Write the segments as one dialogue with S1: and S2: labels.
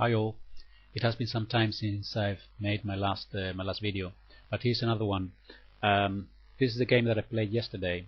S1: Hi all. It has been some time since I've made my last video, but here's another one. This is a game that I played yesterday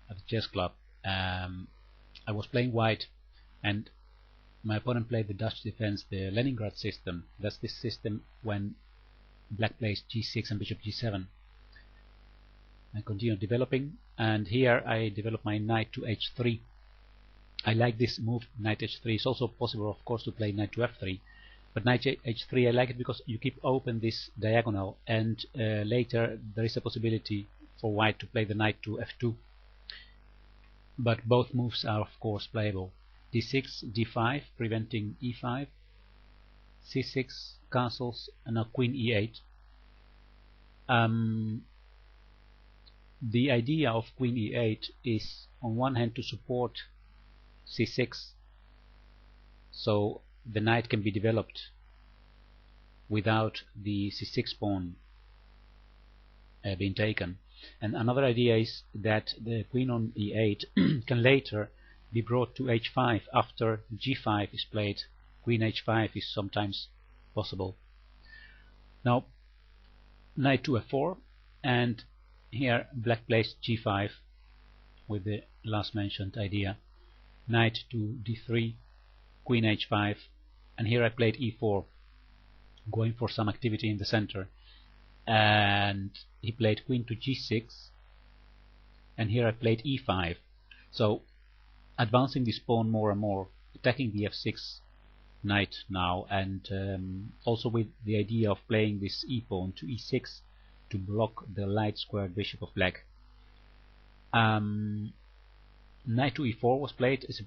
S1: at the chess club. I was playing white, and my opponent played the Dutch defense, the Leningrad system. That's this system when black plays g6 and bishop g7. I continue developing, and here I develop my knight to h3. I like this move, knight h3. It's also possible, of course, to play knight to f3. But knight h3, I like it because you keep open this diagonal, and later there is a possibility for white to play the knight to f2. But both moves are, of course, playable. d6, d5, preventing e5, c6, castles, and now queen e8. The idea of queen e8 is, on one hand, to support c6, so the knight can be developed without the c6 pawn being taken. And another idea is that the queen on e8 can later be brought to h5 after g5 is played. Queen h5 is sometimes possible. Now knight to f4, and here black plays g5 with the last mentioned idea. Knight to d3, queen h5, and here I played e4, going for some activity in the center. And he played queen to g6, and here I played e5. So advancing this pawn more and more, attacking the f6 knight now, and also with the idea of playing this e pawn to e6 to block the light squared bishop of black. Knight to e4 was played as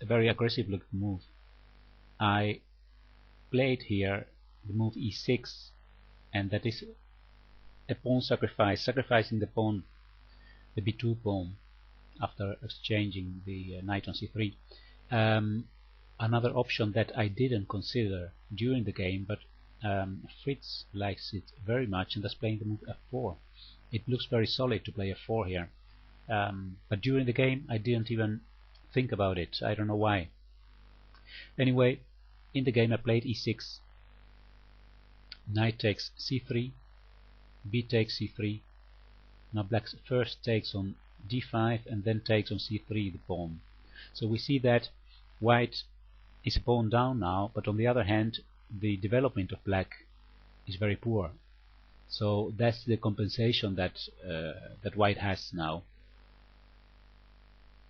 S1: a very aggressive looking move. I played here the move e6, and that is a pawn sacrifice, sacrificing the pawn, the b2 pawn, after exchanging the knight on c3. Another option that I didn't consider during the game, but Fritz likes it very much, and that's playing the move f4. It looks very solid to play f4 here, but during the game I didn't even think about it. I don't know why. Anyway, in the game I played e6, knight takes c3, b takes c3. Now black first takes on d5 and then takes on c3 the pawn. So we see that white is a pawn down now, but on the other hand the development of black is very poor. So that's the compensation that that white has now.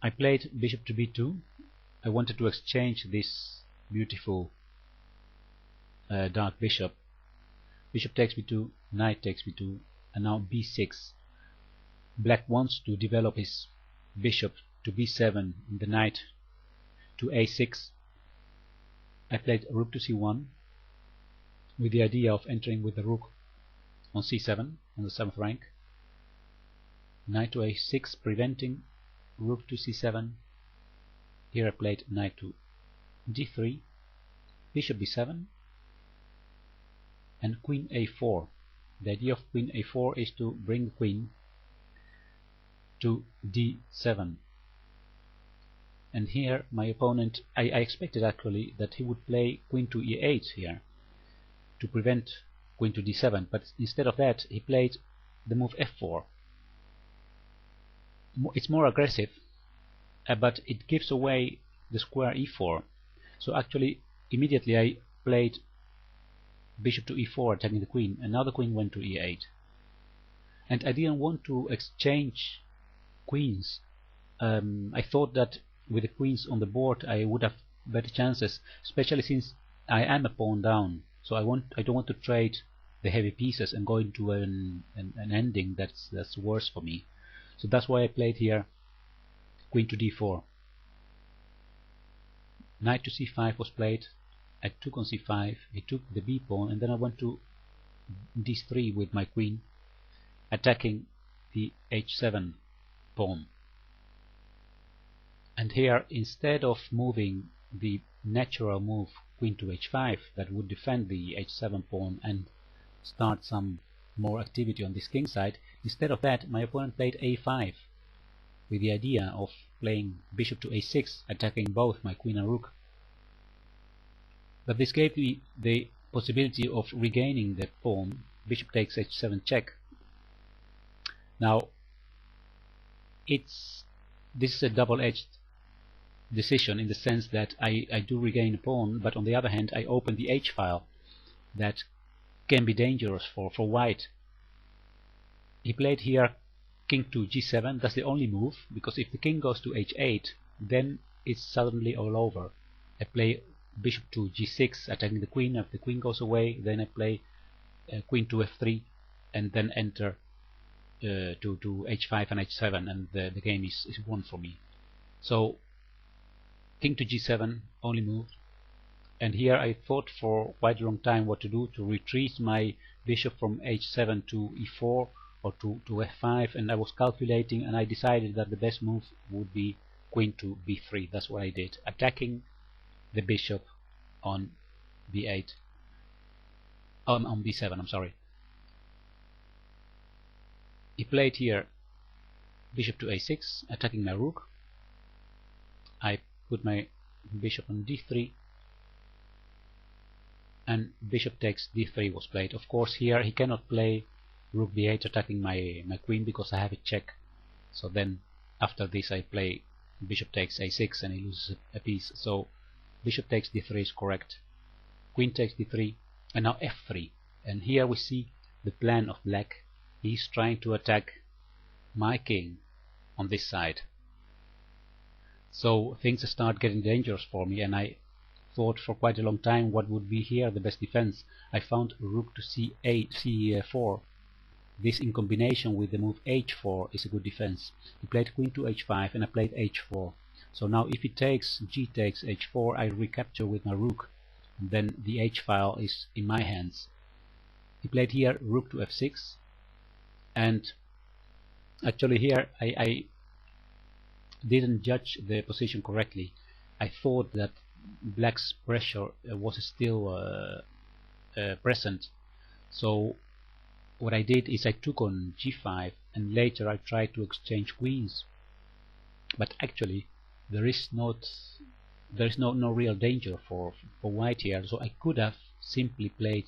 S1: I played bishop to b2. I wanted to exchange this beautiful dark bishop. Bishop takes b2, knight takes b2, and now b6. Black wants to develop his bishop to b7 and the knight to a6. I played rook to c1 with the idea of entering with the rook on c7 on the 7th rank. Knight to a6, preventing rook to c7. Here I played knight to d3, bishop b7, and queen a4. The idea of queen a4 is to bring the queen to d7. And here my opponent, I expected actually that he would play queen to e8 here to prevent queen to d7, but instead of that he played the move f4. It's more aggressive, but it gives away the square e4. So actually immediately I played bishop to e4, attacking the queen, and now the queen went to e8. And I didn't want to exchange queens. I thought that with the queens on the board I would have better chances, especially since I am a pawn down. So I don't want to trade the heavy pieces and go into an ending that's worse for me. So that's why I played here queen to d4. Knight to c5 was played. I took on c5, he took the b pawn, and then I went to d3 with my queen, attacking the h7 pawn. And here, instead of moving the natural move queen to h5 that would defend the h7 pawn and start some more activity on this king side, instead of that my opponent played a5 with the idea of playing bishop to a6, attacking both my queen and rook. But this gave me the possibility of regaining the pawn. Bishop takes h7 check. Now this is a double-edged decision in the sense that I do regain a pawn, but on the other hand I open the h-file that can be dangerous for white. He played here king to g7. That's the only move, because if the king goes to h8 then it's suddenly all over. I play bishop to g6 attacking the queen. If the queen goes away, then I play queen to f3 and then enter to h5 and h7, and the game is won for me. So king to g7, only move. And here I thought for quite a long time what to do, to retreat my bishop from h7 to e4 or to f5, and I was calculating, and I decided that the best move would be queen to b3. That's what I did, attacking the bishop on b8, on b7, I'm sorry. He played here bishop to a6, attacking my rook. I put my bishop on d3, and bishop takes d3 was played. Of course here he cannot play rook b8 attacking my queen because I have a check. So then after this I play bishop takes a6 and he loses a piece. So bishop takes d3 is correct. Queen takes d3 and now f3. And here we see the plan of black. He's trying to attack my king on this side. So things start getting dangerous for me, and I thought for quite a long time what would be here the best defense. I found rook to c4. This in combination with the move h4 is a good defense. He played queen to h5 and I played h4. So now if he takes g takes h4, I recapture with my rook, and then the h-file is in my hands. He played here rook to f6, and actually here I didn't judge the position correctly. I thought that black's pressure was still present. So what I did is I took on g5, and later I tried to exchange queens. But actually there is no real danger for white here. So I could have simply played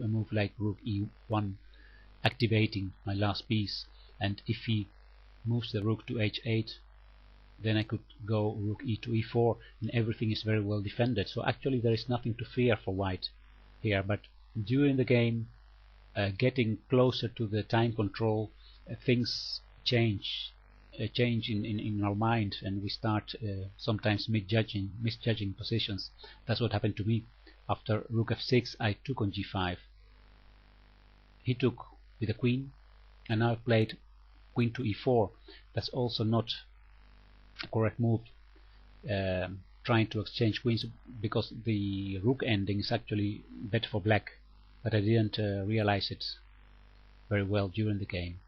S1: a move like rook e1, activating my last piece, and if he moves the rook to h8, then I could go rook e to e4, and everything is very well defended. So actually there is nothing to fear for white here. But during the game, getting closer to the time control, things change in our mind, and we start sometimes misjudging positions. That's what happened to me. After rook f6 I took on g5. He took with the queen, and now I played queen to e4. That's also not a correct move, trying to exchange queens, because the rook ending is actually better for black, but I didn't realize it very well during the game.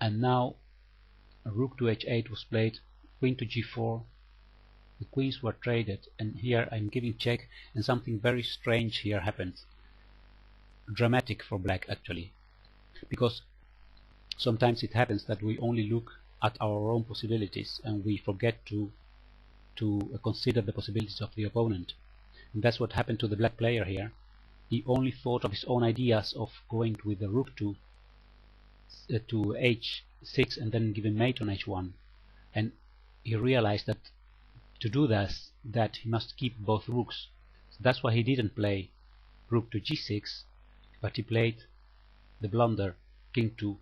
S1: And now rook to h8 was played, queen to g4, the queens were traded, and here I'm giving check, and something very strange here happened. Dramatic for black actually, because sometimes it happens that we only look at our own possibilities and we forget to consider the possibilities of the opponent. And that's what happened to the black player here. He only thought of his own ideas of going with the rook to h6 and then giving mate on h1, and he realized that to do this, that he must keep both rooks. So that's why he didn't play rook to g6, but he played the blunder king to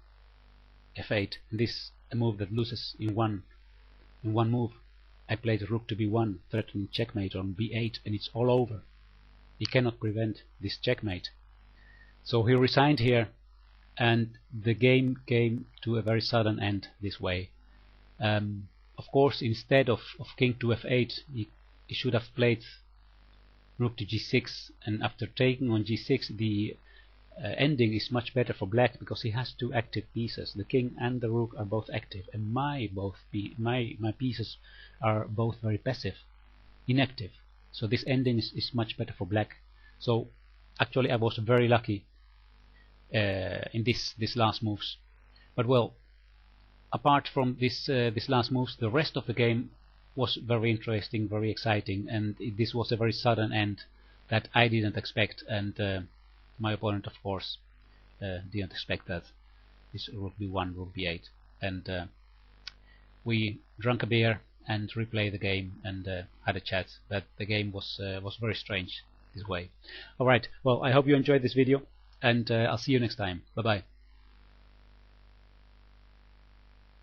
S1: f8. And this is a move that loses in one move. I played rook to b1, threatening checkmate on b8, and it's all over. He cannot prevent this checkmate. So he resigned here, and the game came to a very sudden end this way. Of course, instead of king to f8, he should have played rook to g6, and after taking on g6, the ending is much better for black, because he has two active pieces. The king and the rook are both active, and my pieces are both very passive, inactive. So this ending is much better for black. So actually I was very lucky in this last moves. But well, apart from this last moves, the rest of the game was very interesting, very exciting, and this was a very sudden end that I didn't expect, and my opponent, of course, didn't expect that. This rook b1, rook b8, and we drank a beer and replayed the game and had a chat. But the game was very strange this way. Alright, well, I hope you enjoyed this video, and I'll see you next time. Bye bye.